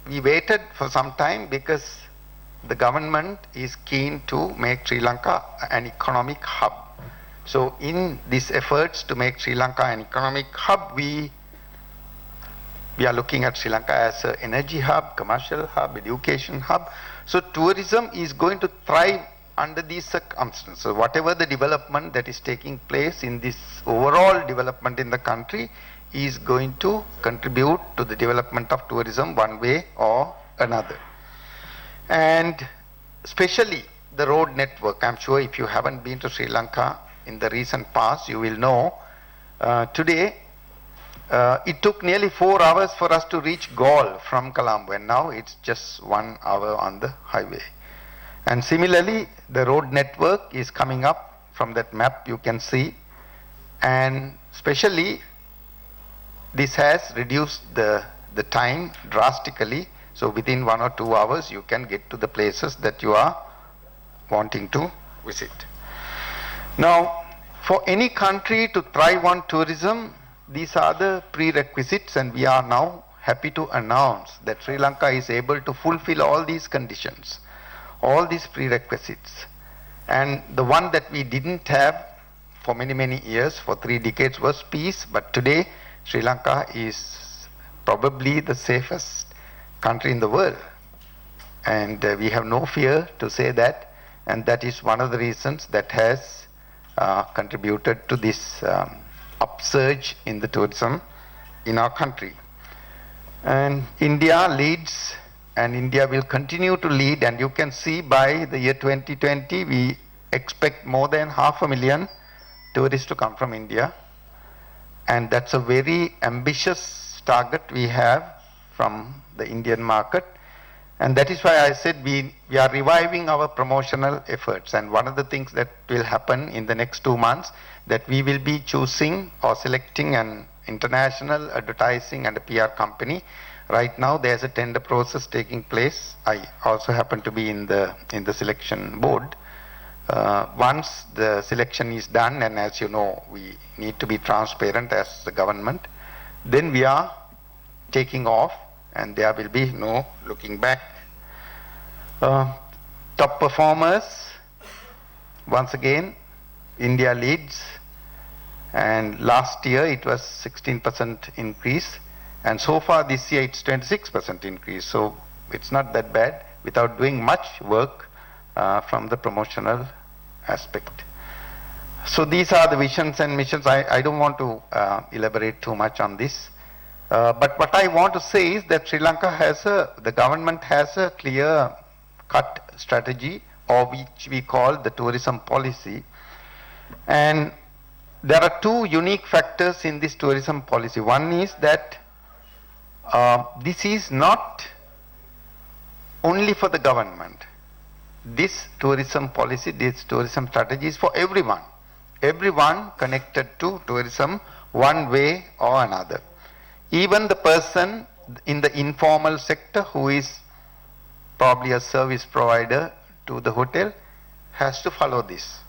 we waited for some time because the government is keen to make Sri Lanka an economic hub. So in these efforts to make Sri Lanka an economic hub, we are looking at Sri Lanka as an energy hub, commercial hub, education hub. So tourism is going to thrive under these circumstances. So whatever the development that is taking place in this overall development in the country is going to contribute to the development of tourism one way or another. And especially the road network. I'm sure if you haven't been to Sri Lanka in the recent past, you will know. Today, it took nearly 4 hours for us to reach Galle from Colombo, and now it's just 1 hour on the highway. And similarly, the road network is coming up from that map you can see, and especially this has reduced the time drastically. So within 1 or 2 hours, you can get to the places that you are wanting to visit. Now, for any country to thrive on tourism, these are the prerequisites, and we are now happy to announce that Sri Lanka is able to fulfill all these conditions, all these prerequisites. And the one that we didn't have for many, many years, for 3 decades, was peace. But today, Sri Lanka is probably the safest country in the world. And we have no fear to say that. And that is one of the reasons that has contributed to this upsurge in the tourism in our country. And India leads, and India will continue to lead. And you can see by the year 2020, we expect more than 500,000 tourists to come from India. And that's a very ambitious target we have from the Indian market. And that is why I said we are reviving our promotional efforts. And one of the things that will happen in the next 2 months, that we will be choosing or selecting an international advertising and a PR company. Right now there's a tender process taking place. I also happen to be in the selection board. Once the selection is done, and as you know, we need to be transparent as the government, then we are taking off, and there will be no looking back. Top performers, once again, India leads, and last year it was 16% increase, and so far this year it's 26% increase. So it's not that bad without doing much work from the promotional aspect. So these are the visions and missions. I don't want to elaborate too much on this. But what I want to say is that Sri Lanka the government has a clear cut strategy, or which we call the tourism policy. And there are 2 unique factors in this tourism policy. One is that this is not only for the government. This tourism policy, this tourism strategy is for everyone. Everyone connected to tourism one way or another. Even the person in the informal sector who is probably a service provider to the hotel has to follow this.